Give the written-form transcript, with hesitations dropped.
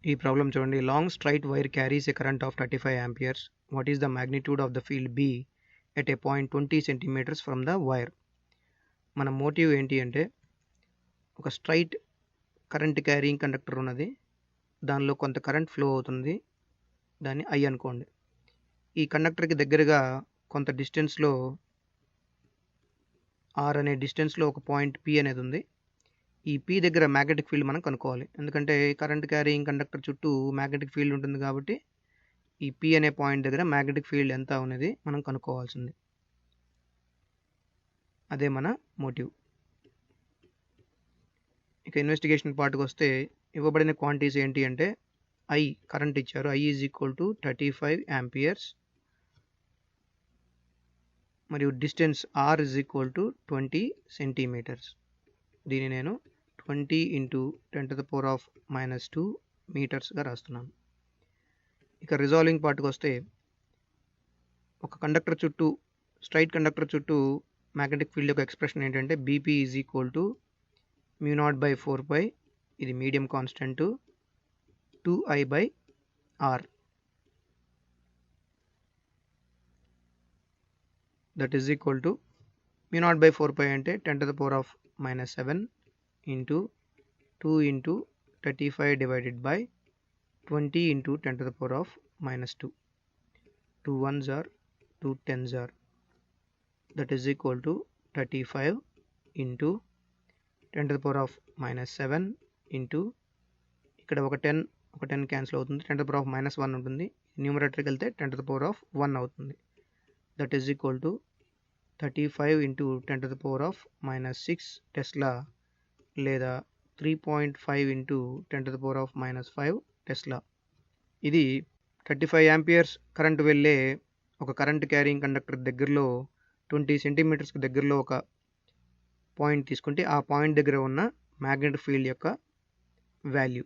ఈ ప్రాబ్లం చూడండి. Long straight wire carries a current of 35 amperes. What is the magnitude of the field B at a point 20 centimeters from the wire. మన motive ఏంటి అంటే, ఒక straight current carrying conductor ఉన్నది, దానిలో కొంత current flow అవుతుంది, దాన్ని ఐ అనుకోండి. ఈ కండక్టర్కి దగ్గరగా కొంత డిస్టెన్స్లో ఆర్ అనే డిస్టెన్స్లో ఒక పాయింట్ పి అనేది ఉంది. ఈ పి దగ్గర మ్యాగ్నెటిక్ ఫీల్డ్ మనం కనుక్కోవాలి. ఎందుకంటే కరెంట్ క్యారింగ్ కండక్టర్ చుట్టూ మ్యాగ్నెటిక్ ఫీల్డ్ ఉంటుంది కాబట్టి ఈ పి అనే పాయింట్ దగ్గర మ్యాగ్నెటిక్ ఫీల్డ్ ఎంత అనేది మనం కనుక్కోవాల్సింది. అదే మన మోటివ్. ఇక ఇన్వెస్టిగేషన్ పార్ట్కి వస్తే, ఇవ్వబడిన క్వాంటిటీస్ ఏంటి అంటే, ఐ కరెంట్ ఇచ్చారు. I is equal to 35 amperes మరియు distance r is equal to 20 centimeters. దీన్ని నేను 20 × 10⁻⁻2 మీటర్స్గా రాస్తున్నాను. ఇక రిజాల్వింగ్ పార్ట్కి వస్తే, ఒక కండక్టర్ చుట్టూ, స్ట్రైట్ కండక్టర్ చుట్టూ మ్యాగ్నెటిక్ ఫీల్డ్ యొక్క ఎక్స్ప్రెషన్ ఏంటంటే, బీపీ ఈజ్ ఈక్వల్ టు μ0/4π, ఇది medium constant, 2I/r. That is equal to μ0/4π అంటే 10⁻⁻7 into 2 × 35 divided by 20 × 10⁻². 2 1s are 2 10s are. That is equal to 35 into 10⁻⁻7 into, ఇక్కడ ఒక 10 క్యాన్సిల్ అవుతుంది, 10⁻⁻1 ఉంటుంది, న్యూమరేటర్కి వెళ్తే 10⁻1 అవుతుంది. That is equal to 35 × 10⁻⁻6 Tesla, లేదా 3.5 × 10⁻⁻5 టెస్లా. ఇది 35 amperes కరెంట్ వెళ్ళే ఒక కరెంట్ క్యారింగ్ కండక్టర్ దగ్గరలో 20 centimeters దగ్గరలో ఒక పాయింట్ తీసుకుంటే, ఆ పాయింట్ దగ్గర ఉన్న మ్యాగ్నెటిక్ ఫీల్డ్ యొక్క వాల్యూ.